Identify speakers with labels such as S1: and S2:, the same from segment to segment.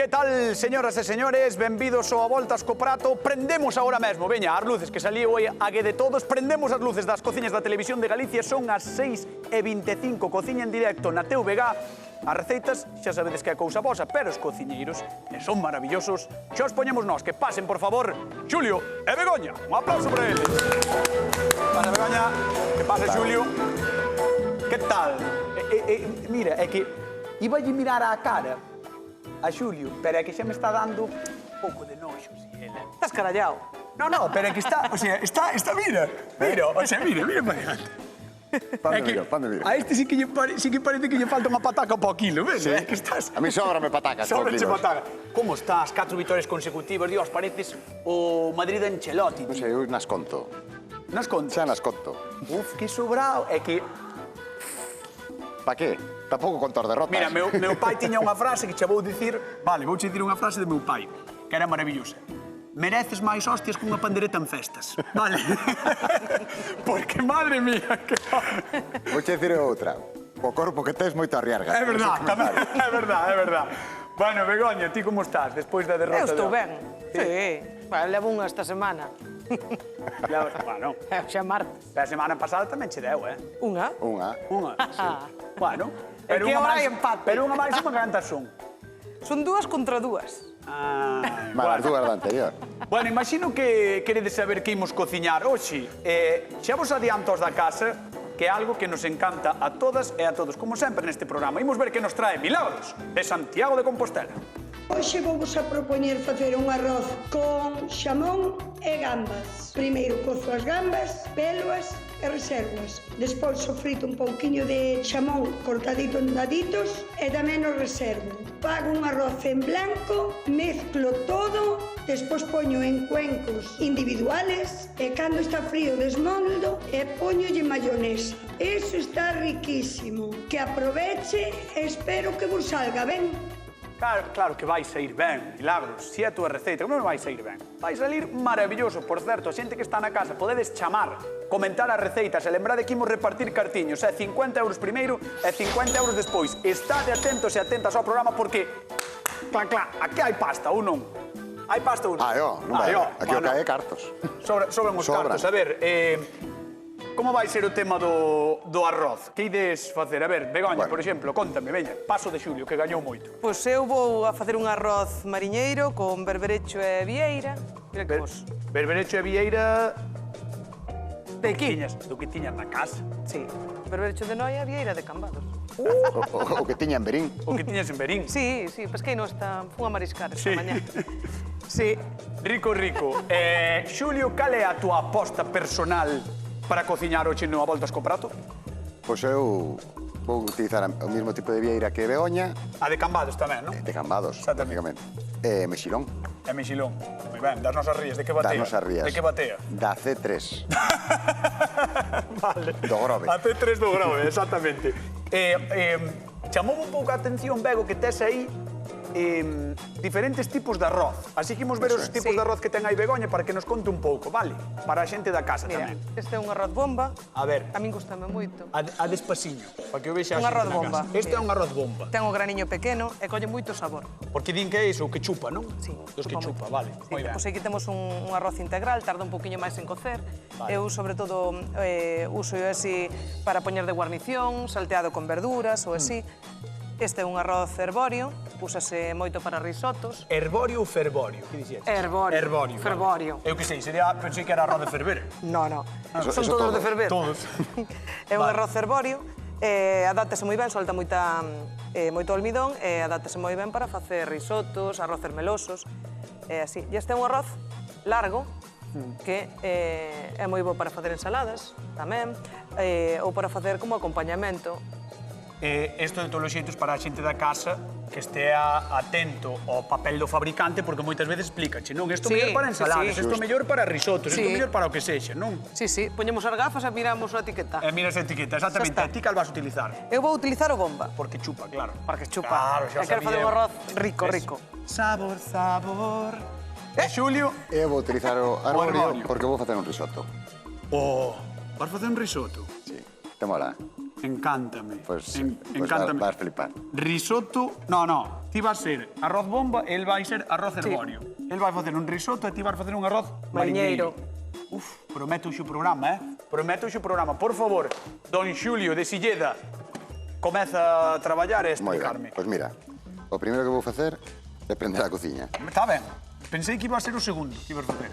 S1: Que tal, señoras e señores? Benvidos ao Voltas co Prato. Prendemos agora mesmo, veña, as luces que salíu hoy a de todos. Prendemos as luces das cociñas da Televisión de Galicia. Son as 6:25, cociña en directo na TVG. As receitas xa sabedes que é cousa vosa, pero os cociñeiros son maravillosos. Xa os poñemos nós, que pasen, por favor, Xulio e Begoña. Un aplauso para eles. Pasa, Begoña. Que pase, Xulio. Que tal? Mira, é que iba a mirar á cara a Xulio, pero é que xa me está dando un pouco de noxo, si, ela.
S2: Estás carallao.
S1: No, pero é que está, o sea, está, mira, o sea, mira para diante.
S3: Pande mira.
S1: A este sí que parece que lle falta unha pataca po quilo, ves?
S3: Sí.
S1: É que estás...
S3: A mí sóbrame patacas.
S1: Sóbrache pataca. Como estás? 4 vitorias consecutivas, Dios, pareces o Madrid de Ancelotti.
S3: Non sei, eu nas conto.
S1: Nas contas?
S3: Xa nas conto.
S1: Uf, que sobrao. É que...
S3: Pa que? Tampouco contor derrotas.
S1: Mira, meu pai tiña unha frase que che vou dicir... Vale, vou che dicir unha frase de meu pai, que era maravillosa. Mereces máis hostias que unha pandereta en festas. Vale? Porque, madre mía, que...
S3: Vou che dicir outra. O corpo que tes moito arriarga.
S1: É verdad, tamén, é verdad. Bueno, Begoña, ti como estás despois da derrota?
S2: Eu estou ben. Sí. Bueno, levo unha esta semana.
S1: Bueno,
S2: Xa martes.
S1: a semana pasada tamén che deu,
S2: Unha?
S3: Unha.
S1: Sí. Bueno,
S2: É que ahora hai empate.
S1: Pero unha máis, unha cantas son.
S2: Son 2 contra 2.
S3: Malas dúas da anterior.
S1: Bueno, imagino que queredes saber que imos cociñar hoxe. Xa vos adianto os da casa, que é algo que nos encanta a todas e a todos, como sempre neste programa. Imos ver que nos trae Milagros, de Santiago de Compostela.
S4: Hoxe vou-vos a propoñer facer un arroz con xamón e gambas. Primeiro cozo as gambas, péloas e reservas. Despois sofrito un pouquiño de xamón cortadito en daditos e tamén o reservo. Fago un arroz en blanco, mezclo todo, despois poño en cuencos individuales e cando está frío desmoldo e poñolle mayonesa. Eso está riquísimo. Que aproveche e espero que vos salga ben.
S1: Claro que vai sair ben, Milagros, si é a túa receita, como non vai sair ben? Vai salir maravilloso, por certo, a xente que está na casa, podedes chamar, comentar as receitas e lembrade que imos repartir cartiños, 50 euros primeiro e 50 euros despois. Estade atentos e atentas ao programa porque, aquí hai pasta ou non? Hai pasta ou non?
S3: Non vai. Aquí o que hai é cartos.
S1: Sobran os cartos. A ver, como vai ser o tema do arroz? Que ides facer? A ver, Begoña, por exemplo, contame, veña, paso de Xulio, que gañou moito.
S2: Pois eu vou a facer un arroz mariñeiro con berberecho e vieira. Mira que vos.
S1: Berberecho e vieira...
S2: De aquí?
S1: Do que tiñas na casa.
S2: Sí. Berberecho de noia e vieira de Cambados.
S3: O que tiña en Berín.
S1: O que tiñas en Berín.
S2: Sí, pesquei no esta... Fun a mariscar esta mañá.
S1: Sí. Rico. Xulio, cal é a túa aposta personal para cociñar hoxe no A Voltas co Prato?
S3: Pois eu vou utilizar o mesmo tipo de vieira que Begoña.
S1: A de Cambados tamén, non?
S3: De Cambados, prácticamente. E mexilón.
S1: E mexilón. Moi ben, das nosas rías. De que batea?
S3: Das nosas rías.
S1: De que batea?
S3: Da C3.
S1: Vale.
S3: Do Grove.
S1: A C3 do Grove, exactamente. Chamou un pouco a atención, Bego, que tes aí diferentes tipos de arroz. Así que imos ver os tipos de arroz que ten aí Begoña para que nos conte un pouco, vale? Para a xente da casa tamén.
S2: Este é un arroz bomba.
S1: A ver.
S2: A min gustame moito.
S1: A despasiño, para que o vexa a
S2: Un
S1: xente
S2: arroz
S1: na
S2: bomba.
S1: casa. Este é un arroz bomba.
S2: Ten o graniño pequeno e colle moito sabor.
S1: Porque din que é iso, o que chupa, non?
S2: Sí.
S1: Dos que chupa, vale.
S2: Sí, pois aquí temos un arroz integral, tarda un poquinho máis en cocer.
S1: Vale.
S2: Eu, sobre todo, uso así para poñer de guarnición, salteado con verduras ou así. Este é un arroz herbóreo, úsase moito para risotos.
S1: Herbóreo ou fervóreo? Que dixetes?
S2: Herbóreo.
S1: Herbóreo.
S2: Fervóreo.
S1: Eu que sei, pensei que era arroz de ferver.
S2: No. Son
S3: eso
S2: todos de
S3: todos.
S2: ferver.
S1: Todos.
S2: É un arroz herbóreo, adaptase moi ben, solta moito almidón e adaptase moi ben para facer risotos, arroces melosos, así. E este é un arroz largo, que é moi bo para facer ensaladas, tamén, ou para facer como acompañamento.
S1: Isto de todos os xeitos para a xente da casa que estea atento ao papel do fabricante porque moitas veces explícache, non? Isto mellor para ensaladas, isto mellor para risotos, isto mellor para o que sexa, non?
S2: Sí, poñemos as gafas e miramos a etiqueta.
S1: E miras a etiqueta, exactamente. A ti cal vas a utilizar?
S2: Eu vou utilizar o bomba.
S1: Porque chupa, claro.
S2: Porque chupa.
S1: Claro, xa
S2: e quero facer un arroz rico.
S1: Sabor. E Xulio?
S3: Eu vou utilizar o
S1: Arborio.
S3: arborio porque vou facer un risotto.
S1: Vas facer un risoto?
S3: Sí, te mola.
S1: Encántame.
S3: Pues
S1: encántame.
S3: vas a flipar.
S1: Risotto... No, ti vas ser arroz bomba e el vai ser arroz herborio. El vai facer un risotto e ti vas facer un arroz mariñeiro. Uf, prometo o programa, Prometo o programa. Por favor, don Xulio de Silleda, comeza a traballar e
S3: Moi
S1: explicarme.
S3: ben. Pois mira, o primeiro que vou facer é prender a cociña.
S1: Está ben. Pensei que iba a ser o segundo que ibas facer.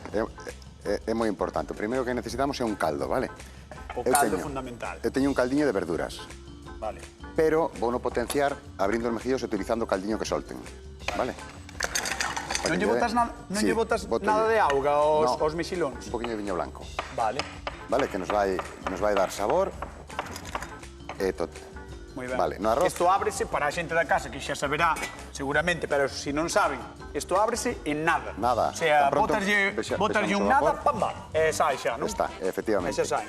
S3: É moi importante. O primeiro que necesitamos é un caldo, vale?
S1: O caldo fundamental.
S3: Eu teño un caldiño de verduras,
S1: Vale.
S3: pero vou no potenciar abrindo os mejillos e utilizando o caldiño que solten, vale?
S1: Non lle botas nada de auga aos mexilóns?
S3: Un poquinho de viño blanco,
S1: Vale.
S3: vale? Que nos vai dar sabor e tot.
S1: Moi ben.
S3: Vale, no arroz...
S1: Isto ábrese para a xente da casa, que xa saberá, seguramente, pero se non saben, isto ábrese en nada.
S3: Nada.
S1: O sea,
S3: Tan pronto
S1: botaslle un
S3: vexamos o
S1: nada,
S3: vapor.
S1: pamba, e sai xa, non?
S3: Está, efectivamente.
S1: E xa sai.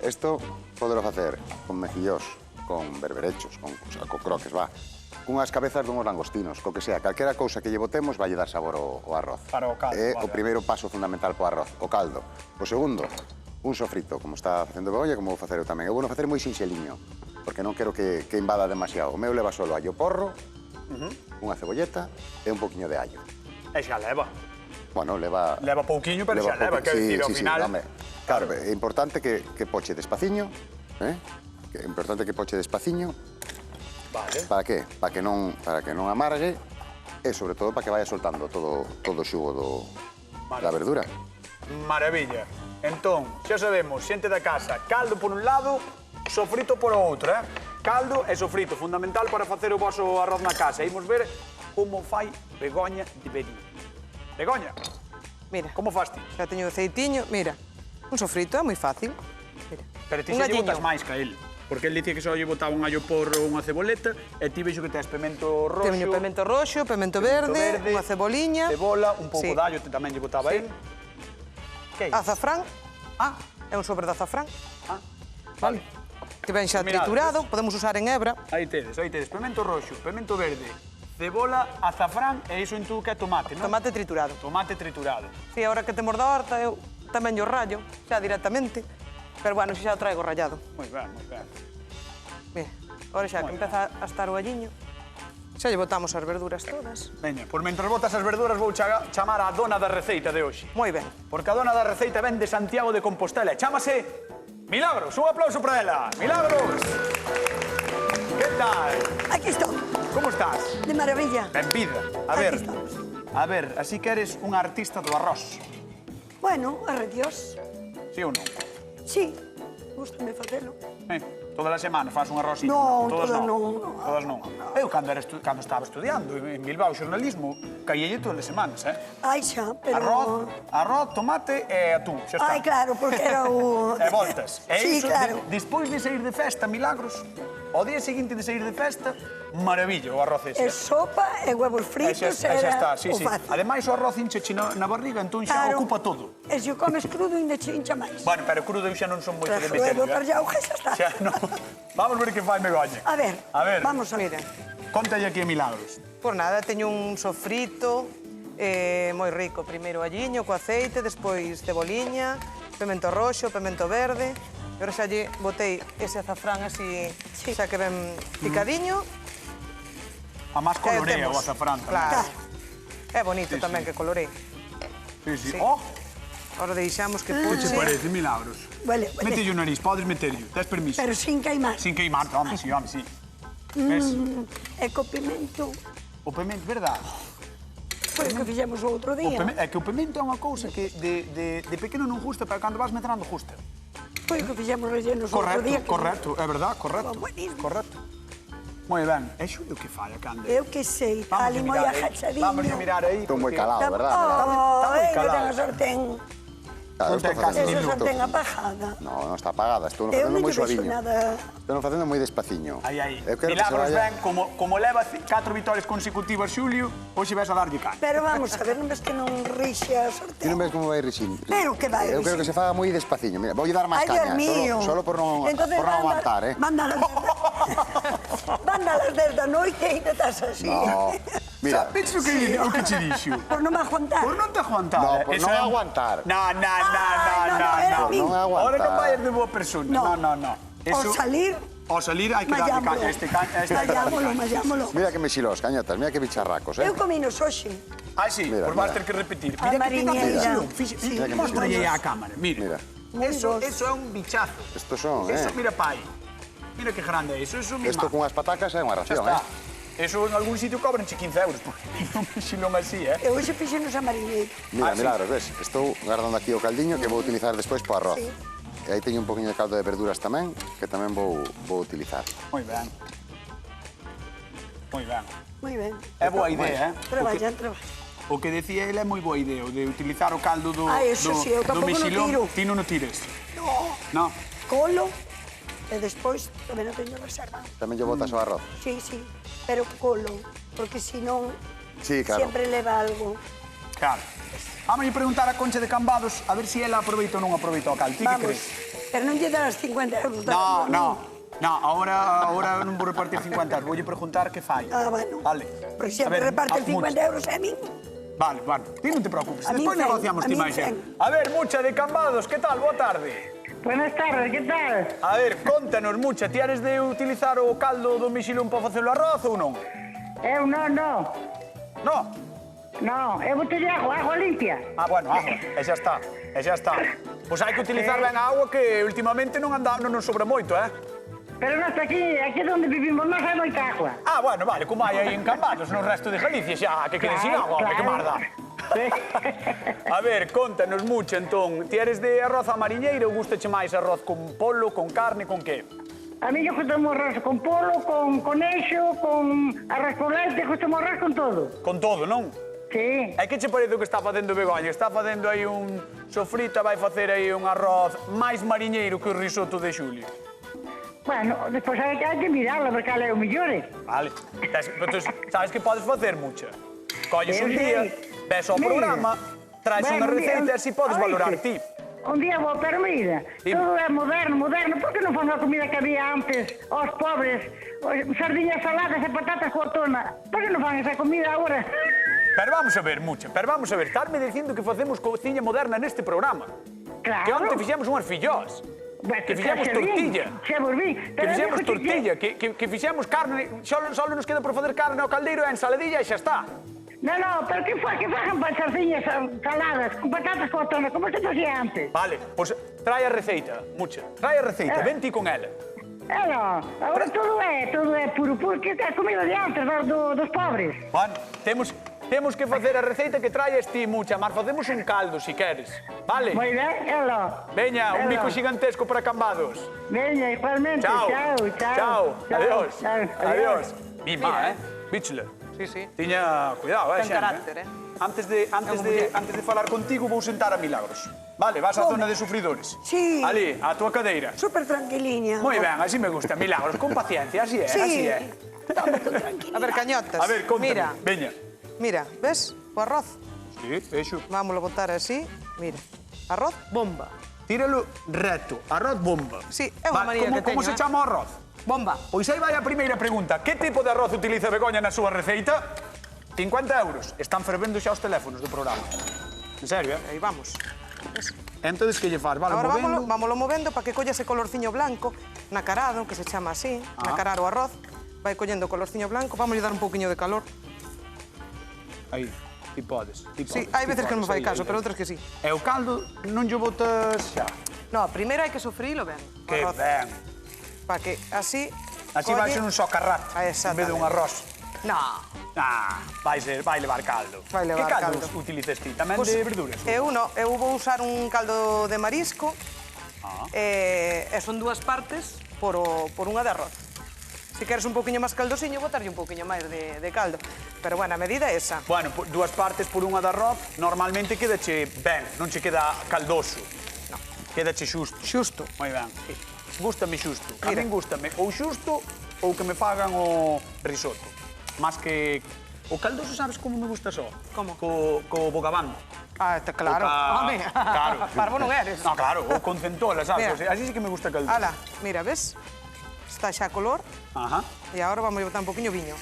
S3: Isto podelo facer con mejillós, con berberechos, con croques, va. Cunhas cabezas dunhos langostinos, co que sea, calquera cousa que lle botemos vai dar sabor ao arroz.
S1: Para o caldo,
S3: É
S1: vale.
S3: o primeiro paso fundamental po arroz, o caldo. O segundo, un sofrito, como está facendo Begoña, como vou facer eu tamén. Eu vou facer moi sinxeliño, porque non quero que invada demasiado. O meu leva solo allo porro, unha cebolleta e un poquinho de allo.
S1: E xa leva.
S3: Bueno, leva...
S1: Leva pouquiño, pero xa leva, quero dicir, ao final...
S3: home. Claro, é importante que poche despaciño, É importante que poche despaciño.
S1: Vale.
S3: Para que? Para que non amargue e, sobre todo, para que vaya soltando todo o xugo da verdura.
S1: Maravilla. Entón, xa sabemos, xente da casa, caldo por un lado, sofrito por outro, Caldo e sofrito, fundamental para facer o voso arroz na casa. Imos ver como fai Begoña de Berín. Begoña,
S2: Mira,
S1: como fas ti?
S2: xa teño o aceitinho. Mira, un sofrito é moi fácil. Mira,
S1: Pero ti
S2: un
S1: xa lle
S2: galliño.
S1: botas máis que a él. Porque él dicía que só lle botaba un allo porro ou unha ceboleta e ti vexo que tes pemento roxo,
S2: Teño pemento roxo, pemento verde, unha ceboliña.
S1: cebola, un pouco
S2: Sí.
S1: de allo tamén lle botaba
S2: Sí.
S1: él. Que é?
S2: Azafrán,
S1: Ah,
S2: é un sobre de azafrán,
S1: vale.
S2: que ven xa
S1: Mirad,
S2: triturado, podemos usar en hebra.
S1: Aí tedes. Pemento roxo, pemento verde, cebola, azafrán e iso en tú que é tomate, non?
S2: Tomate triturado.
S1: Tomate triturado.
S2: Si, agora que temos da horta, eu tamén yo rallo, xa directamente. Pero bueno, xa o traigo rallado.
S1: Moi ben, moi ben.
S2: Mira, agora xa que empeza a estar o galliño, xa lle botamos as verduras todas.
S1: Veña, por mentras botas as verduras vou chamar a dona da receita de hoxe.
S2: Moi ben.
S1: Porque a dona da receita ven de Santiago de Compostela e chámase Milagros. Un aplauso para ela. Milagros. Que tal?
S5: Aquí estou,
S1: Como estás?
S5: de maravilla.
S1: Benvida.
S5: Aquí estamos.
S1: A ver, así que eres unha artista do arroz.
S5: Bueno, arre Dios.
S1: Sí ou non?
S5: Sí, gústame facelo.
S1: Todas as semanas faz un arrozinho.
S5: Non, todas non.
S1: Todas non. Eu, cando estaba estudiando en Bilbao xornalismo, caílle todas as semanas,
S5: Ai, xa, pero...
S1: Arroz, tomate e atún, xa está.
S5: Ai, claro, porque era o...
S1: E voltas. E
S5: Sí,
S1: iso,
S5: claro.
S1: Despois de sair de festa, Milagros, ao día seguinte de sair de festa, maravilla o arroz ese.
S5: E sopa e huevos
S1: E
S5: fritos
S1: xa está,
S5: era
S1: sí,
S5: o
S1: sí.
S5: fácil.
S1: Ademais, o arroz hinchache na barriga, entón xa
S5: Claro.
S1: ocupa todo.
S5: E se o comes crudo, ainda che hincha máis.
S1: Bueno, pero crudo eu xa non son moito de
S5: Pero
S1: meterlo,
S5: botarlle auga e xa está.
S1: Xa non. Vamos ver que fai Begoña.
S5: A ver, vamos a
S2: Mira,
S1: Contalle aquí a Milagros.
S2: por nada, teño un sofrito moi rico. Primeiro alliño co aceite, despois ceboliña, pemento roxo, pemento verde. E agora xa lle botei ese azafrán así,
S5: Sí.
S2: xa que ben picadiño.
S1: A máis
S2: E
S1: colorea o
S2: temos-
S1: azafrán tamén.
S2: Claro.
S5: Claro.
S2: É bonito
S1: Sí,
S2: tamén
S1: sí.
S2: que colorei.
S1: Sí, sí.
S2: Sí.
S1: Oh,
S2: Agora deixamos que
S1: que che
S2: puxe.
S1: parece, Milagros?
S5: Huele, huele.
S1: Mételle o nariz, podes meterlle. Tes permiso.
S5: Pero sin queimar.
S1: Sin queimar, home, sí, home, sí. Ves?
S5: E co pimento,
S1: O pemento, verdade.
S5: foi o que fixemos o outro día.
S1: É que o pemento é unha cousa que de pequeno non gusta, pero cando vas medrando gusta.
S5: Foi o que fixemos rellenos o outro día.
S1: Correcto, é verdade, correcto.
S5: Estaban buenísimos.
S1: Correcto. Moi ben. É Xulio que fai a cande.
S5: Eu que sei, ali moi agachadiño.
S1: Vamos a mirar aí.
S3: Estou moi
S1: porque-
S3: calado, verdad?
S5: Oh,
S1: moi
S5: que
S1: calado.
S5: ten a sartén.
S3: Claro,
S1: Non ten
S3: estou facendo-
S5: Esa
S1: Minuto.
S5: sartén apagada.
S3: Non está apagada, estou
S5: Eu
S3: facendo
S5: non
S3: moi
S5: lle vexo
S3: suaviño.
S5: nada.
S3: Estou facendo moi despaciño.
S1: Aí, aí.
S3: Eu quero que se
S1: Milagros
S3: vaya...
S1: ben, como leva 4 vitorias consecutivas Xulio, hoxe vas a darlle can.
S5: Pero vamos a ver, non ves que non rixe a
S3: Ti
S5: sartén?
S3: non ves como vai rixindo?
S5: Pero que vai
S3: Eu quero que se faga moi despaciño. Mira, vou dar máis
S5: Ay, Dios
S3: caña,
S5: mío.
S3: solo por non aguantar,
S5: Manda a las 10 da noite e ainda estás así.
S3: No, Mira.
S1: Sabes o que che dixo?
S5: Por non me aguantar.
S1: Por non te aguantar.
S3: No, por
S1: Eso
S3: non
S1: é un-
S3: aguantar.
S1: No.
S5: no, era
S3: Por non aguantar.
S1: Ahora non vayas de boa persona. No.
S5: Ao salir,
S1: Ao salir hai que darle
S5: mallámolo.
S1: caña. Este caña.
S5: Mallámolo.
S3: Mira que me xilos, cañotas, mira que bicharracos,
S5: Eu cominos hoxe.
S1: Ah, sí,
S3: Mira,
S1: pues vas
S3: mira.
S1: ter que repetir.
S5: A
S1: Mira que te
S5: mariñeira.
S1: Sí,
S3: Mira que
S1: mostra aí
S3: maravilloso.
S1: a cámara. Mira. Eso é un bichazo.
S3: Estos son,
S1: Eso, mira pa aí. Mira que grande é eso. Eso é
S3: Esto cunhas patacas é unha
S1: Xa
S3: ración,
S1: está. Eso en algún sitio cobranche 15 euros. Un xilón así,
S5: Eu hoxe fixenos a mariñeira.
S3: Mira,
S1: sí.
S3: milagros, ves? Estou guardando aquí o caldiño que vou utilizar despois para arroz.
S5: Sí.
S3: E aí teño un poquinho de caldo de verduras tamén, que tamén vou utilizar.
S1: Moi ben. Moi ben.
S5: Moi ben.
S1: É boa idea,
S5: Traballan.
S1: O que decía ele é moi boa idea, o de utilizar o caldo do
S5: Eso sí, eu tampouco non tiro.
S1: Ti non o tires.
S5: No,
S1: No.
S5: colo e despois tamén non teño reserva.
S3: Tamén lle botas o arroz.
S5: Sí, pero colo, porque senón
S3: Sí, claro.
S5: sempre leva algo.
S1: Claro. Vamos a preguntar a Concha de Cambados a ver se ela aproveita ou non aproveita o caldo. Ti que
S5: Vamos,
S1: crees?
S5: pero non lle darás 50 euros.
S1: No, ahora non vou repartir 50 euros. Voulle preguntar que fai.
S5: Ah, bueno.
S1: Vale.
S5: Porque
S1: A
S5: sempre
S1: ver,
S5: reparte
S1: Mucha.
S5: 50 euros a min.
S1: Vale. Ti non te preocupes.
S5: A min
S1: Despois
S5: fen,
S1: negociamos
S5: a
S1: ti
S5: min
S1: máis.
S5: fen.
S1: A ver, Mucha de Cambados, que tal? Boa tarde.
S6: Buenas tardes, ¿qué tal?
S1: A ver, contanos, Mucha, ti eres de utilizar o caldo do mexilón para facer o arroz ou non?
S6: Eu no, eu botei agua limpia.
S1: Ah, bueno, agua. E xa está. Pois hai que utilizar ben a agua que últimamente non nos sobra moito,
S6: Pero nós aquí donde vivimos non hai moita agua.
S1: Ah, bueno, vale, como hai aí en Cambados, no resto de Galicia, xa, que queden sin agua, que máis dá.
S6: Sí.
S1: A ver, contanos Mucha, entón, ti eres de arroz a mariñeira ou gustache máis arroz con polo, con carne, con que?
S6: A mí yo gustamos arroz con polo, con conexo, con arroz con leite, gustamos arroz con todo.
S1: Con todo, non?
S6: Sí.
S1: E que che parece o que está facendo Begoña? Está facendo aí un sofrito, vai facer aí un arroz máis mariñeiro que o risoto de Xulio.
S6: Bueno, despois hai que mirarlo, porque cal é o mellor.
S1: Vale. Entón, sabes que podes facer, Mucha? Colles un
S6: Eu
S1: día,
S6: sei.
S1: ves ao
S6: Mira.
S1: programa, traes unha
S6: Bueno, un día-
S1: receita e así podes
S6: Oite,
S1: valorar ti.
S6: Un día vou, pero mira,
S1: Dime.
S6: todo é moderno, por que non fan a comida que había antes aos pobres? Sardiñas saladas e patatas coa tona. Por que non fan esa comida agora?
S1: Pero vamos a ver, Mucha, estarme dicindo que facemos cociña moderna neste programa.
S6: Claro.
S1: Que onte fixemos unhas fillós.
S6: Bueno,
S1: Que fixemos
S6: xa vin,
S1: tortilla.
S6: xa vos vi.
S1: Que
S6: Pero
S1: fixemos
S6: digo
S1: tortilla, que fixemos carne, solo nos queda por facer carne ao caldeiro e ensaladilla e xa está.
S6: No, pero que fajan para sardiñas saladas con patatas coa tona, como se facía antes.
S1: Vale, pois trae a receita, Mucha. Trae a receita, ven ti con ela.
S6: No, agora todo é puro, que é comida de antes, dos pobres.
S1: Bueno, temos que facer a receita que traes ti, Mucha, mas facemos un caldo, si queres. Vale?
S6: Moi ben,
S1: Veña, un
S6: Ela.
S1: bico gigantesco para Cambados.
S6: Veña, igualmente,
S1: Chao.
S6: chao.
S1: Adiós.
S6: Adiós.
S1: Mi má, Bichler.
S2: Sí.
S1: Tiña cuidado,
S2: Ten
S1: xente.
S2: carácter,
S1: Antes de falar contigo, vou sentar a Milagros. Vale, vas á zona de sufridores.
S5: Sí.
S1: Ali, á tua cadeira.
S5: Súper tranquiliña.
S1: Moi ben, así me gusta, Milagros, con paciencia, así é, así é.
S2: A ver, cañotas.
S1: A ver, contame,
S2: Mira,
S1: veña.
S2: mira, ves? O arroz.
S1: Sí, vexo.
S2: Vámoslo botar así. Mira. Arroz, bomba.
S1: Tíralo reto, arroz bomba.
S2: Sí, é unha manía que
S1: Como
S2: teño,
S1: se chama o arroz?
S2: Bomba.
S1: Pois aí vai a primeira pregunta. Que tipo de arroz utiliza Begoña na súa receita? 50 euros. Están fervendo xa os teléfonos do programa. En serio,
S2: Aí vamos.
S1: Entonces, que lle faz? Vale,
S2: Agora
S1: movendo.
S2: vámoslo movendo para que colla ese colorciño blanco, nacarado, que se chama así, nacarar o arroz. Vai collendo o colorciño blanco, vamos dar un pouquiño de calor.
S1: Aí, ti podes.
S2: Sí, hai veces que non me fai caso, pero outras que sí.
S1: E o caldo non lle botas xa.
S2: No, primeiro hai que sofrilo ben. o
S1: Que
S2: arroz,
S1: ben.
S2: Para que así...
S1: Así vai ser un socarrat,
S2: Ah,
S1: en vez de un arroz.
S2: No.
S1: Vai levar caldo.
S2: Vai levar
S1: que caldo
S2: caldo.
S1: utilizas ti? Tamén
S2: Pois,
S1: de verduras?
S2: Eu vou usar un caldo de marisco e son dúas partes por unha de arroz. Se queres un pouquiño máis caldosiño, botarlle un pouquiño máis de caldo. Pero, bueno, a medida é esa.
S1: Bueno, dúas partes por unha de arroz, normalmente quedache ben, non che queda caldoso.
S2: No.
S1: Quedache xusto.
S2: Xusto.
S1: Moi ben. Gústame xusto. A
S2: Mira.
S1: min gústame ou xusto ou que me fagan o risoto. Más que... O caldoso, sabes como me gusta só?
S2: Como?
S1: Co bogaván.
S2: Ah, claro. Home,
S1: Claro.
S2: parvo non eres.
S1: No, claro, ou con centola, sabes?
S2: Mira.
S1: O sea, así sí que me gusta caldoso.
S2: Ala, mira, ves? Está xa a color
S1: Ajá.
S2: e agora vamos a botar un poquinho viño.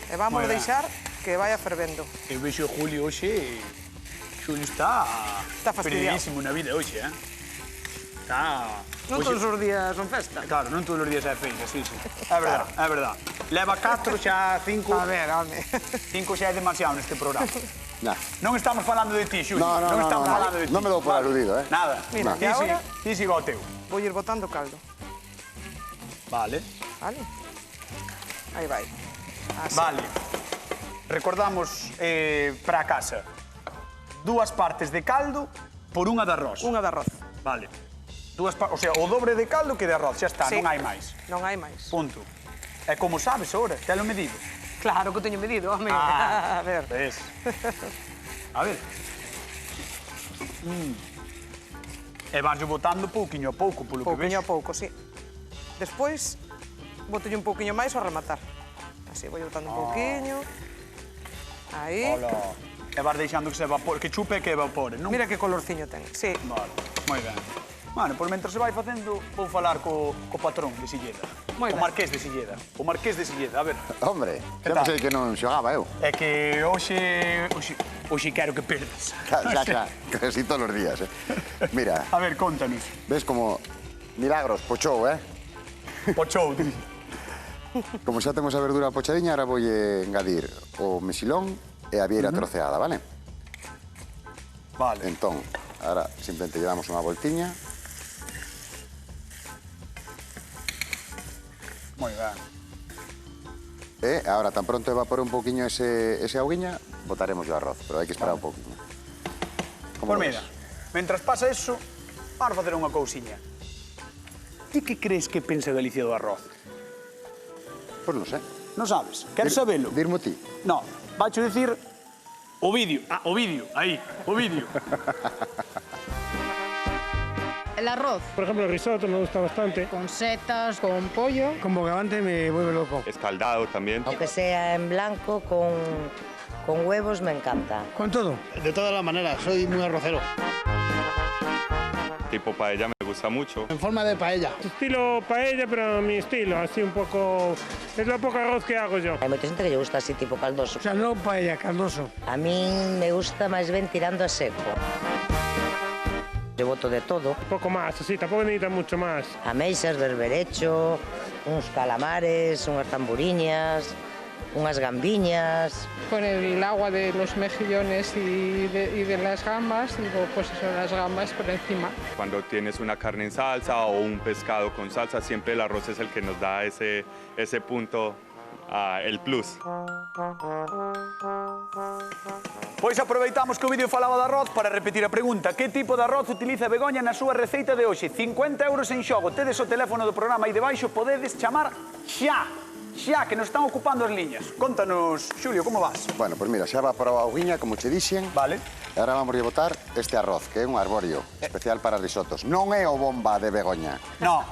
S2: E vamos
S1: Moi
S2: a
S1: ben.
S2: deixar que vaya fervendo.
S1: Eu vexo Julio hoxe... Julio está...
S2: Está fastidiado.
S1: Perdidísimo na vida hoxe, Está...
S2: Non todos os días son festa.
S1: Claro, non todos os días é feita, sí. É verdad, é verdad. Leva 4, xa 5...
S2: A ver, home.
S1: 5 xa é demasiado neste programa.
S3: Nah.
S1: Non estamos falando de ti, Xulio.
S3: No,
S1: estamos falando de ti.
S3: Non me dou por aludido,
S1: Nada.
S2: Mira,
S3: No.
S2: e agora
S1: Ti siga o teu.
S2: vou ir botando caldo.
S1: Vale.
S2: Vale? Aí vai. Así.
S1: Vale. Recordamos para a casa. 2 partes de caldo por unha de arroz.
S2: Unha de arroz.
S1: Vale. O sea, o dobre de caldo que de arroz. Xa está,
S2: Sí.
S1: non hai máis.
S2: Non hai máis.
S1: Punto. E como sabes, ora, te lo medido.
S2: Claro que o teño medido, home.
S1: Ah,
S2: A ver.
S1: ves. A ver. E vas botando pouquiño a pouco, polo que
S2: Pouquiño a
S1: ves.
S2: pouco, sí. Despois, botolle un pouquiño máis ao rematar. Así, vou botando un pouquiño. Aí.
S1: Hola. E vas deixando que se evapore, que chupe e que evapore, non?
S2: Mira que colorciño ten. Sí.
S1: Vale, moi ben. Bueno, pois mentre se vai facendo, vou falar co patrón de Silleda.
S2: Moi
S1: O
S2: ben.
S1: marqués de Silleda. O marqués de Silleda, a ver.
S3: Hombre,
S1: Que
S3: xa
S1: tal?
S3: pensei que non xogaba eu.
S1: É que hoxe quero que perdas.
S3: Xa, casi todos os días, Mira,
S1: A ver, contanos.
S3: ves como milagros, pochou,
S1: Pochou.
S3: Como xa temos a verdura pochadiña, ahora voulle engadir o mexilón e a vieira troceada, vale?
S1: Vale.
S3: Entón, ahora simplemente lle damos unha voltiña.
S1: Moi ben.
S3: E agora, tan pronto evapore un pouquiño ese auguiña, botaremos o arroz, pero hai que esperar un pouquiño.
S1: Pois mira, mentras pasa eso, vamos facer unha cousiña. Ti que crees que pensa Galicia do arroz?
S3: Pois non sei.
S1: Non sabes? Queres sabelo?
S3: Dirmo ti.
S1: No, vacho dicir o vídeo. Ah, o vídeo, aí, o vídeo.
S7: El arroz
S8: Por ejemplo, el risotto me gusta bastante.
S7: con setas, con pollo.
S8: Con bogavante me vuelve loco.
S9: Escaldado también.
S10: Aunque sea en blanco, con huevos me encanta.
S8: Con todo.
S11: De todas las maneras, soy muy arrocero.
S9: Tipo paella me gusta mucho.
S11: En forma de paella.
S8: Estilo paella, pero mi estilo, así un poco... Es lo poco arroz que hago yo.
S10: Hay mucha gente que le gusta así tipo caldoso.
S8: O sea, no paella, caldoso.
S10: A mí me gusta más bien tirando a seco. Yo boto de todo.
S8: Un poco más, así, tampoco necesita mucho más.
S10: Ameixas, berberecho, unos calamares, unas tamburiñas, unas gambiñas.
S7: Con el agua de los mejillones y de las gambas, digo, pues eso, las gambas por encima.
S9: Cuando tienes una carne en salsa o un pescado con salsa, siempre el arroz es el que nos da ese punto, el plus.
S1: Pois aproveitamos que o vídeo falaba de arroz para repetir a pregunta. Que tipo de arroz utiliza Begoña na súa receita de hoxe? 50 euros en xogo. Tedes o teléfono do programa aí debaixo, podedes chamar xa. Xa, que nos están ocupando as liñas. Contanos, Xulio, como vas?
S3: Bueno, pois mira, xa evaporou a auguiña, como che dixen.
S1: Vale.
S3: E agora vamos a botar este arroz, que é un arborio, especial para risotos. Non é o bomba de Begoña.
S1: No,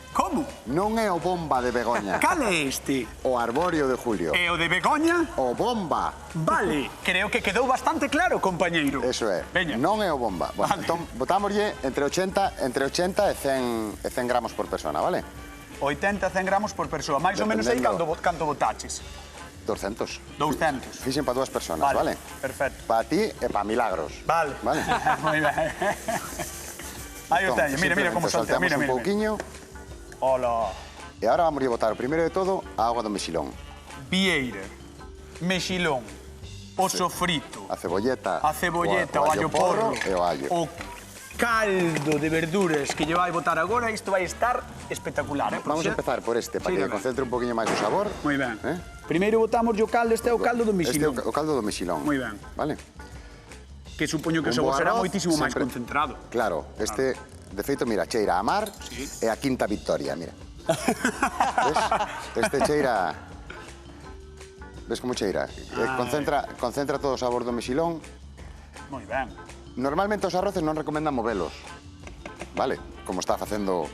S1: como?
S3: Non é o bomba de Begoña.
S1: Cal é este?
S3: O arborio de Julio.
S1: E o de Begoña?
S3: O bomba.
S1: Vale, creo que quedou bastante claro, compañeiro.
S3: Eso é.
S1: Veña.
S3: Non é o bomba. Bueno,
S1: Vale.
S3: entón, botámoslle entre 80 e 100 gramos por persona, vale?
S1: 80 a 100 gramos por persoa. Mais ou menos aí
S3: Dependendo.
S1: canto botaches.
S3: 200.
S1: 200.
S3: Fixen para 2 personas, vale?
S1: Perfecto.
S3: Para ti e para milagros.
S1: Vale.
S3: Vale?
S1: Moi ben. Aí o
S3: Entón,
S1: teño, mira como saltea,
S3: soltamos
S1: mira,
S3: un
S1: mira.
S3: pouquiño.
S1: Hola.
S3: E agora vamos a botar o primeiro de todo a agua do mexilón.
S1: Vieira, mexilón, o sofrito,
S3: A cebolleta.
S1: a cebolleta, o allo porro,
S3: e o allo.
S1: o caldo de verduras que lle vai botar agora, isto vai estar espectacular,
S3: Vamos a empezar por este, para que
S1: Sígueme.
S3: concentre un poquinho máis o sabor.
S1: Moi ben.
S3: Eh?
S1: Primeiro botamos o caldo, este é o caldo do
S3: Este é
S1: mexilón,
S3: o caldo do mexilón.
S1: Moi ben.
S3: Vale?
S1: que supoño que o
S3: Un
S1: sabor
S3: bo
S1: será
S3: arroz,
S1: moitísimo máis
S3: sempre-
S1: concentrado.
S3: Claro, este, de feito, mira, cheira a mar
S1: Sí.
S3: e a quinta victoria, mira. Ves? Este cheira... Ves como cheira? Concentra todo o sabor do mexilón.
S1: Moi ben.
S3: Normalmente os arroces non recomendan movelos, vale? Como está facendo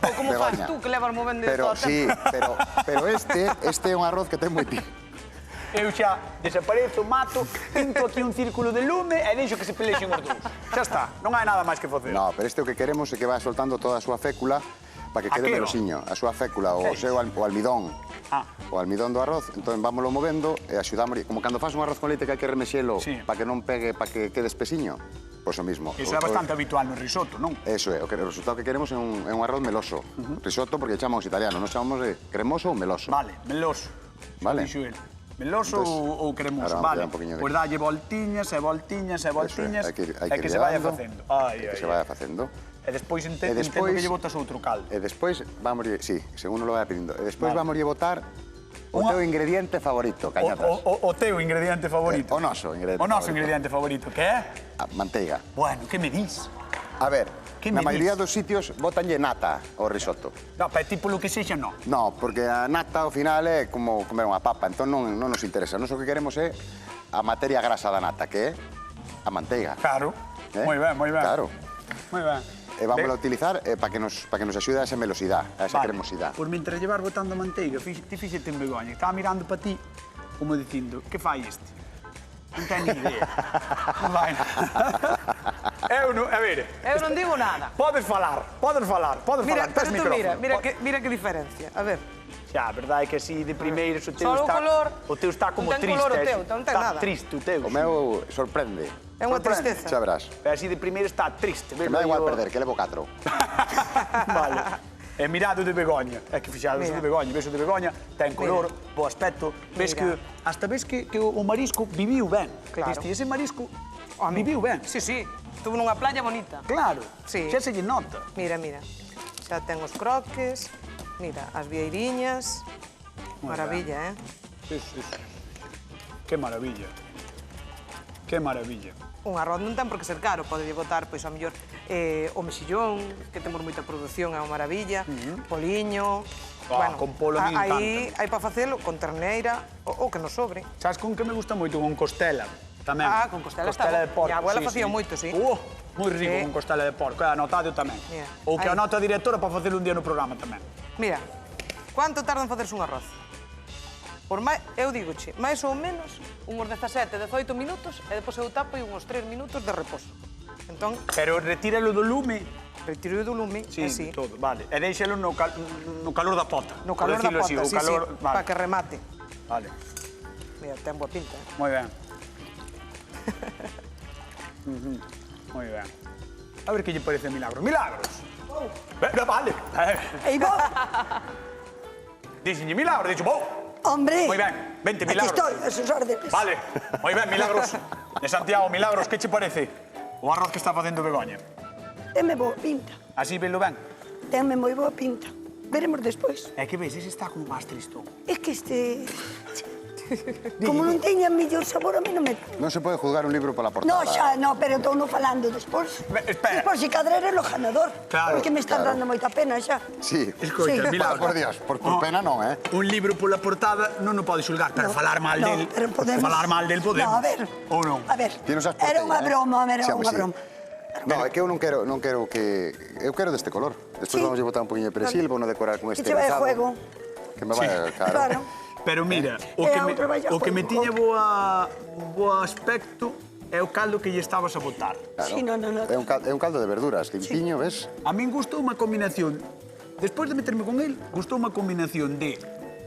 S2: Ou como faz
S3: Begoña.
S2: tú, que levas movendo
S3: Pero
S2: todo o
S3: sí,
S2: tempo.
S3: pero este é un arroz que ten moi
S1: Eu xa desaparezo, mato, pinto aquí un círculo de lume e deixo que se pelexen os dous. Xa está, non hai nada máis que facer.
S3: No, pero este o que queremos é que vai soltando toda a súa fécula para que quede melosiño. A súa fécula, o seu almidón. O almidón do arroz, entón vámoslo movendo e axudamos, como cando faz un arroz con leite que hai que remexelo para que non pegue, para que quede espesiño, pois o mismo.
S1: Iso é bastante habitual no risotto, non?
S3: Eso é, o resultado que queremos é un arroz meloso. Risotto porque chamamos italiano, non chamamos de cremoso ou meloso.
S1: Vale, meloso.
S3: Vale.
S1: Meloso ou cremoso, vale. Pois dalle voltiñas e voltiñas e voltiñas e que se vaya facendo.
S3: Que se vaya facendo.
S1: E despois entendo que lle botas outro caldo.
S3: E despois vamos, sí, según lo vai pedindo. E despois vamos lle botar o teu ingrediente favorito, Cañatas.
S1: O teu ingrediente favorito.
S3: O noso ingrediente favorito.
S1: O noso ingrediente favorito, que é?
S3: A manteiga.
S1: Bueno, que me dis?
S3: A ver, na maioría dos sitios botanlle nata ao risotto.
S1: No, pero tipo lo que sexa, non.
S3: No, porque a nata ao final é como comer unha papa, entón non nos interesa. Nós o que queremos é a materia grasa da nata, que é a manteiga.
S1: Claro, moi ben, moi ben.
S3: Claro.
S1: Moi ben.
S3: E vamos a utilizar para que nos axude a esa melosidade, a esa cremosidade.
S1: Pois mentre llevar botando manteiga, ti fíxete en Begoña, estaba mirando para ti, como dicindo, que fai este? Non ten ni idea. Non vai nada. A ver...
S2: Eu non digo nada.
S1: Podes falar.
S2: Pero tú mira que diferencia. A ver.
S1: Xa, a verdade é que así de primeiro o teu está como triste.
S2: Non ten color o teu, non ten nada.
S1: Está triste o teu.
S3: O meu sorprende.
S2: É unha tristeza.
S3: Xa verás.
S1: Pero así de primeiro está triste.
S3: Que me da igual perder, que levo 4.
S1: Vale. E mirado de Begoña. É que fixados de Begoña. Ves o de Begoña, ten color, bo aspecto. Ves que, hasta ves que o marisco viviu ben.
S2: Claro.
S1: Viste, ese marisco viviu ben.
S2: Sí, sí. Estuvo nunha playa bonita.
S1: Claro. Xa se lle nota.
S2: Mira. Xa ten os croques. Mira, as vieiriñas. Maravilla,
S1: Sí. Que maravilla. Que maravilla.
S2: Un arroz non ten por que ser caro, podelle botar, pois, a mellor, o mexillón, que temos moita produción, é unha maravilla, poliño...
S1: Con polo me encanta.
S2: Hai para facelo con terneira, ou que nos sobre.
S1: Sabes con que me gusta moito? Con costela, tamén.
S2: Con costela está
S1: de porco.
S2: Miña abuela facía moito, sí.
S1: Moi rico con costela de porco, anotado tamén. Ou que anota a directora para facelo un día no programa tamén.
S2: Mira, quanto tarda en facerse un arroz? Eu digoche, máis ou menos, uns 17, 18 minutos, e depois eu tapo e uns 3 minutos de reposo. Entón...
S1: Pero retíralo do lume.
S2: Retíralo do lume,
S1: sí. Todo, vale. E deixalo no calor da pota.
S2: No calor da pota, sí, para que remate.
S1: Vale.
S2: Mira, ten boa pinta.
S1: Moi ben. Moi ben. A ver que lle parece Milagros. ¡Milagros! Vale.
S5: Ei, vos?
S1: Dixenlle Milagros, dixo, vou.
S5: Hombre.
S1: Moi ben, vente, Milagros.
S5: Aquí estoy, a sus órdenes.
S1: Vale, moi ben, Milagros. De Santiago, Milagros, que che parece o arroz que está facendo Begoña?
S5: Tenme boa pinta.
S1: Así velo ben?
S5: Tenme moi boa pinta. Veremos despois.
S1: É que ves, ese está como máis tristón.
S5: É que este... Como non teña mellor sabor, a mí non me...
S3: Non se pode juzgar un libro pola portada.
S5: No, xa, no, pero estou non falando despois.
S1: Espera.
S5: Despois, si cadrer é lo ganador.
S1: Claro.
S5: Porque me están dando moita pena xa.
S3: Sí.
S1: Escoita, Milagros.
S3: Por Dios, por pena non,
S1: Un libro pola portada non o pode xulgar, pero falar mal del...
S5: pero podemos...
S1: Falar mal del podemos.
S5: No, a ver.
S1: Ou non?
S5: A ver, era unha broma, era unha broma.
S3: No, é que eu non quero que... Eu quero deste color. Despois vamos a botar un poquinho de persil, vou non decorar con este
S5: Que che vai a fuego.
S3: Que me vai,
S5: claro.
S1: Pero mira, o que me tiña boa aspecto é o caldo que lle estabas a botar.
S5: Sí, no.
S3: É un caldo de verduras, limpiño, ves?
S1: A min gustou unha combinación, despois de meterme con el, gustou unha combinación de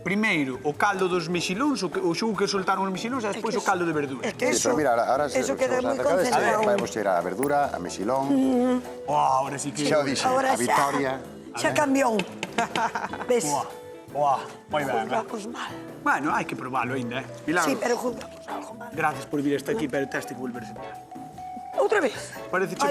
S1: primeiro o caldo dos mexilóns, o xugo que soltaron os mexilóns, e despois o caldo de verduras.
S5: É que
S3: Pero mira, ahora
S5: eso queda moi concentrado.
S3: Vamos ir a verdura, a mexilón...
S1: Ahora sí que...
S3: Xa o dixe, a Vitoria...
S5: Xa cambiou. Ves?
S1: Moi ben,
S5: Juzgamos mal.
S1: Bueno, hai que probalo ainda, Milagros.
S5: Sí, pero juzgamos algo mal.
S1: Gracias por vir hasta aquí, pero teste que volver a sentar.
S5: Outra vez?
S1: Pareceche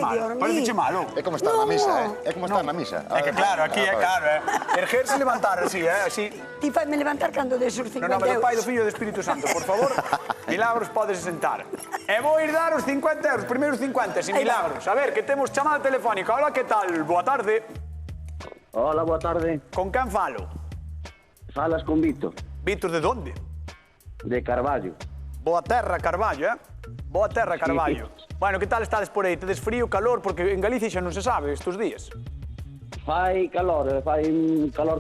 S1: malo,
S3: É como estar na misa, É como estar na misa.
S1: É que claro, aquí é claro, Ergerse e levantar así, así.
S5: Ti faime levantar cando des os 50 euros.
S1: No, pero Pai do Fillo e do Espírito Santo, por favor. Milagros, podes sentar. E vou ir dar os 50 euros, primeiros 50, sin Milagros. A ver, que temos chamada telefónica. Hola, que tal? Boa tarde.
S12: Hola, boa tarde.
S1: Con quen falo?
S12: Falas con Víctor.
S1: Víctor de onde?
S12: De Carballo.
S1: Boa terra, Carballo, Boa terra, Carballo.
S12: Sí.
S1: Bueno, que tal estades por aí? Tedes frío, calor? Porque en Galicia xa non se sabe estes días.
S12: Fai calor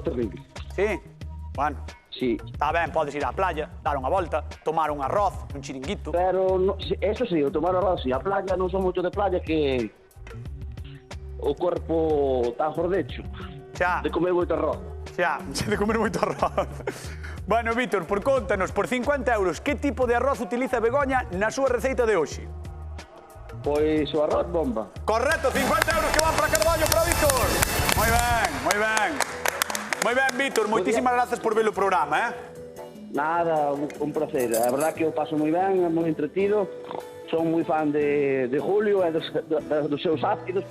S12: terrible.
S1: Sí? Bueno.
S12: Sí.
S1: Está ben, podes ir á playa, dar unha volta, tomar un arroz, un chiringuito.
S12: Pero, eso sí, o tomar arroz, sí. A playa non son moito de playa que o corpo está jordecho.
S1: Xa.
S12: De comer moito arroz.
S1: Xa, de comer moito arroz. Bueno, Víctor, contanos, por 50 euros, que tipo de arroz utiliza Begoña na súa receita de hoxe?
S12: Pois o arroz bomba.
S1: Correcto, 50 euros que van para Carballo, para Víctor. Moi ben, moi ben. Moi ben, Víctor, moitísimas grazas por ver o programa,
S12: Nada, un placer. A verdad que eu paso moi ben, é moi entretido. Son moi fan de Julio e dos seus ácidos.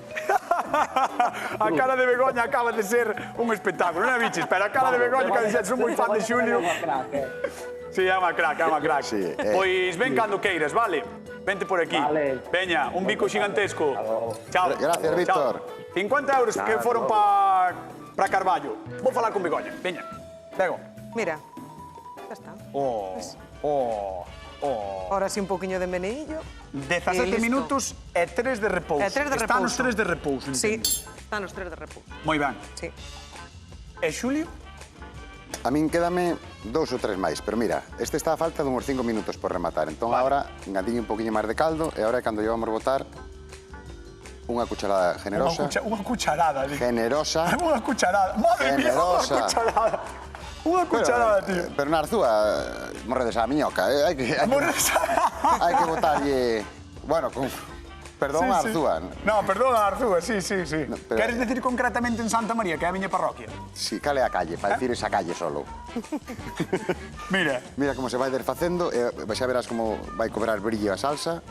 S1: A cara de Begoña acaba de ser un espectáculo, non a biches? Pero a cara de Begoña acaba de ser, son moi fan de Xulio. Sí, é unha crack, é unha crack. Pois ven cando queiras, vale? Vente por aquí. Veña, un bico xigantesco. Chao.
S3: Gracias, Víctor.
S1: 50 euros que foron para Carballo. Vou falar con Begoña. Veña, Bego.
S2: Mira, ya está. Ahora sí un poquinho de meneillo.
S1: 17 minutos e 3 de repouso. Están os 3 de repouso,
S2: sí,
S1: entendo.
S2: están os 3 de repouso.
S1: Moi ben.
S2: Sí.
S1: E Xulio?
S3: A min quédame 2 ou 3 máis, pero mira, este está a falta de uns 5 minutos por rematar. Entón, agora, engadiño un poquinho máis de caldo e agora é cando llevamos botar unha cucharada generosa.
S1: Unha cucharada, digo.
S3: Generosa.
S1: Unha cucharada. Madre mía, unha cucharada. Unha cucharada, tío.
S3: Pero na Arzúa, morredes a miñoca. Hai que botarlle... Bueno, con... Perdón a Arzúa.
S1: No, perdón a Arzúa, sí. Queres decir concretamente en Santa María, que é a miña parroquia?
S3: Sí, cale a calle, para decir esa calle solo.
S1: Mira.
S3: Mira como se vai desfacendo e xa verás como vai cobrar brillo a salsa.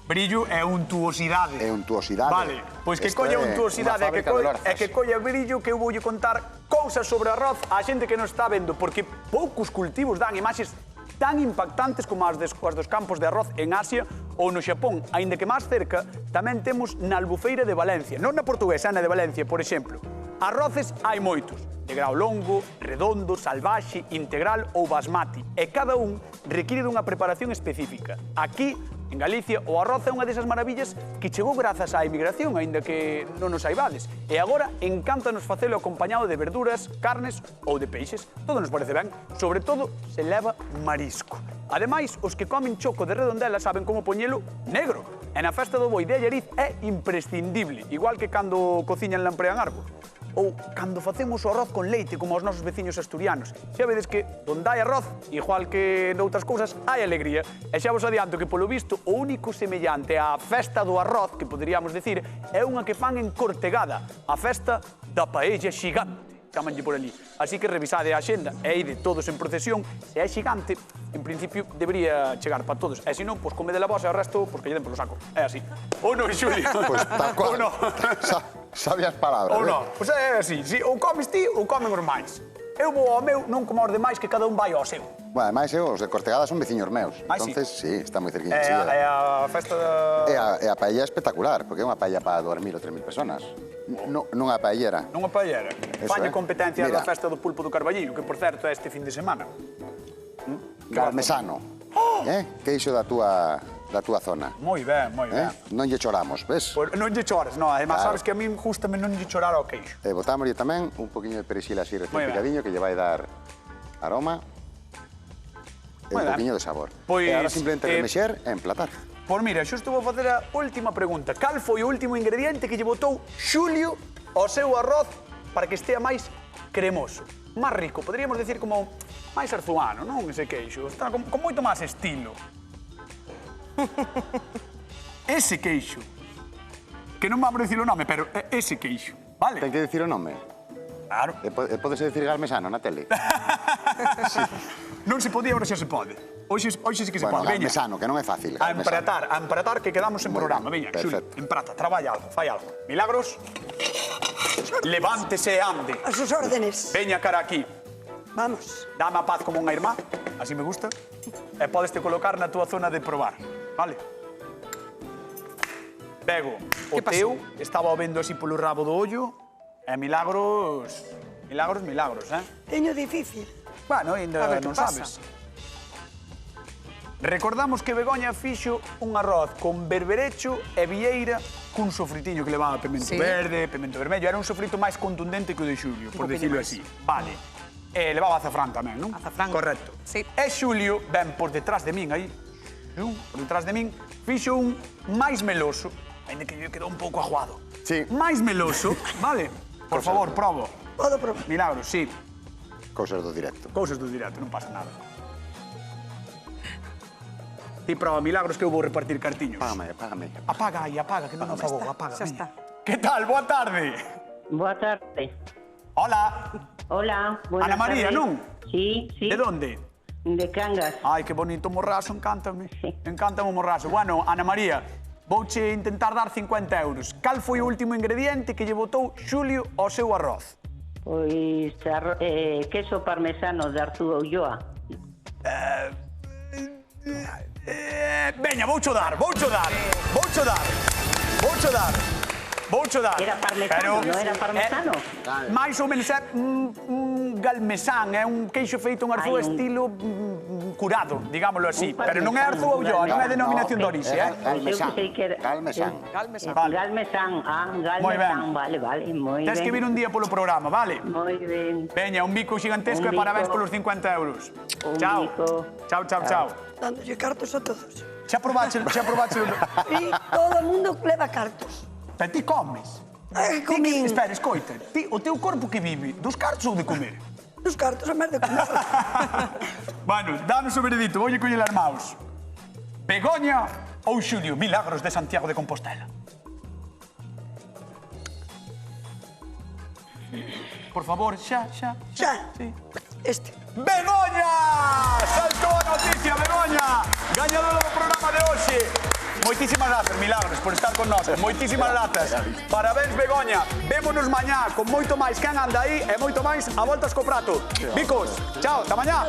S1: Brillo é untuosidade.
S3: É untuosidade.
S1: Vale, pois que colla untuosidade e que colla brillo que eu voulle contar cousas sobre arroz á xente que non está vendo, porque poucos cultivos dan imaxes tan impactantes como as dos campos de arroz en Asia ou no Xapón, aínda que máis cerca tamén temos na Albufeira de Valencia, non na portuguesa, na de Valencia, por exemplo. Arroces hai moitos, de grao longo, redondo, salvaxe, integral ou basmati, e cada un require dunha preparación específica. Aquí, en Galicia, o arroz é unha desas maravillas que chegou grazas á emigración, aínda que non nos saibades. E agora encántanos facelo acompañado de verduras, carnes ou de peixes. Todo nos parece ben, sobre todo se leva marisco. Ademais, os que comen choco de Redondela saben como poñelo negro. E na festa do boi de Allariz é imprescindible, igual que cando cociñan lamprean árbol. Ou cando facemos o arroz con leite, como os nosos veciños asturianos. Xa vedes que, onde hai arroz, igual que noutras cousas, hai alegría. E xa vos adianto que, polo visto, o único semellante á festa do arroz, que poderíamos decir, é unha que fan en Cortegada, a festa da paella xigante. Chamanlle por ali. Así que revisade a xenda e ide todos en procesión. Se é xigante, en principio, debería chegar para todos. E se non, pois comede la vosa e o resto, pois que lle den polo saco. É así. Ou non, Xulio?
S3: Pois tal cual.
S1: Ou non?
S3: Sabias palabras.
S1: Ou non? Pois é así. Ou comes ti ou comen os máis. Eu vou ao meu, non como aos demais, que cada un vai ao seu.
S3: Bueno, ademais, os de Cortegada son veciños meus. Entonces, sí, está moi cerquinha.
S1: É a festa da...
S3: E a paella é espectacular, porque é unha paella para 2.000 ou 3.000 personas. Non a paellera.
S1: Non a paellera. Falle competencia da festa do pulpo do Carballiño, que, por certo, é este fin de semana.
S3: Parmesano. Queixo da túa zona.
S1: Moi ben, moi ben.
S3: Non lle choramos, ves?
S1: Non lle choras, non. Además, sabes que a mí gustame non lle chorar ao queixo.
S3: E botámoslle tamén un poquinho de perexil así recién picadiño, que lle vai dar aroma e un poquinho de sabor. E agora simplemente remexer e emplatar.
S1: Pois mira, xusto vou facer a última pregunta. Cal foi o último ingrediente que lle botou Xulio ao seu arroz para que estea máis cremoso? Máis rico, poderíamos decir como máis arzuano, non? Ese queixo. Está con moito máis estilo. Ese queixo. Que non vamos a dicir o nome, pero ese queixo, vale?
S3: Ten que dicir o nome?
S1: Claro.
S3: E podes dicir Galmesano na tele?
S1: Non se podía, agora xa se pode. Hoxe sí que se pode.
S3: Galmesano, que non é fácil.
S1: A empratar, que quedamos en programa. Veña, Xulio, emprata, traballa algo, fai algo. Milagros, levántese e ande.
S5: A sus órdenes.
S1: Veña cara aquí.
S5: Vamos.
S1: Dame a paz como unha irmá, así me gusta. E podes te colocar na túa zona de probar, vale? Bego, o teu estaba vendo así polo rabo do ollo e milagros,
S5: Teño difícil.
S1: Bueno, ainda non sabes. Recordamos que Begoña fixo un arroz con berberecho e vieira cun sofritiño que levaba pemento verde, pemento vermello. Era un sofrito máis contundente que o de Xulio, por decirlo así. Vale. E levaba azafrán tamén, non?
S2: Azafrán.
S1: Correcto.
S2: Sí.
S1: E Xulio, ben por detrás de min, aí, por detrás de min, fixo un máis meloso, ainda que lle quedou un pouco aguado.
S3: Sí.
S1: Máis meloso, vale? Por favor, probo.
S5: Podo probar.
S1: Milagros, sí.
S3: Cousas do directo.
S1: Cousas do directo, non pasa nada. Ti proba, Milagros, que eu vou repartir cartiños.
S3: Págame.
S1: Apaga aí, apaga, que non nos fago, apaga.
S2: Xa está.
S1: Que tal? Boa tarde.
S13: Boa tarde.
S1: Hola.
S13: Hola, buenas
S1: Ana María,
S13: tardes.
S1: non?
S13: Sí, sí.
S1: De onde?
S13: De Cangas.
S1: Ai, que bonito Morraso, encántame. Encántame o Morraso. Bueno, Ana María, vouche intentar dar 50 euros. Cal foi o último ingrediente que lle botou Xulio ao seu arroz?
S13: Pois queso parmesano de Arzúa Ulloa.
S1: Veña, voucho dar.
S13: Era parmesano, non era parmesano?
S1: Mais ou menos é un galmesán, é un queixo feito en Arzúa estilo curado, digámoslo así. Pero non é Arzúa Ulloa, non é denominación de orixe, é?
S3: Galmesán.
S13: Galmesán,
S1: Moi ben.
S13: vale, moi ben.
S1: Tens que vir un día polo programa, vale?
S13: Moi ben.
S1: Veña, un bico gigantesco e
S13: Un bico.
S1: parabéns polos 50 euros.
S13: Un
S1: Chao.
S13: bico.
S1: Chao.
S5: Dándolle cartos a todos.
S1: Xa probache.
S5: E todo o mundo leva cartos.
S1: Pero ti comes.
S5: Ai, comín.
S1: Espera, escoita. Ti, o teu corpo que vive, dos cartos ou de comer?
S5: Dos cartos, a máis de comer.
S1: Bueno, danos o veredito, voulle coller as maus. Begoña ou Xulio Milagros de Santiago de Compostela? Por favor, xa.
S5: Xa.
S1: Sí.
S5: Este.
S1: Begoña! Saltou a noticia, Begoña! Gañadora do programa de hoxe. Moitísimas grazas, Milagros, por estar con nós. Moitísimas grazas. Parabéns, Begoña. Vémonos mañá con moito máis Quen anda aí e moito máis a Voltas co Prato. Bicos, chao, ata mañá.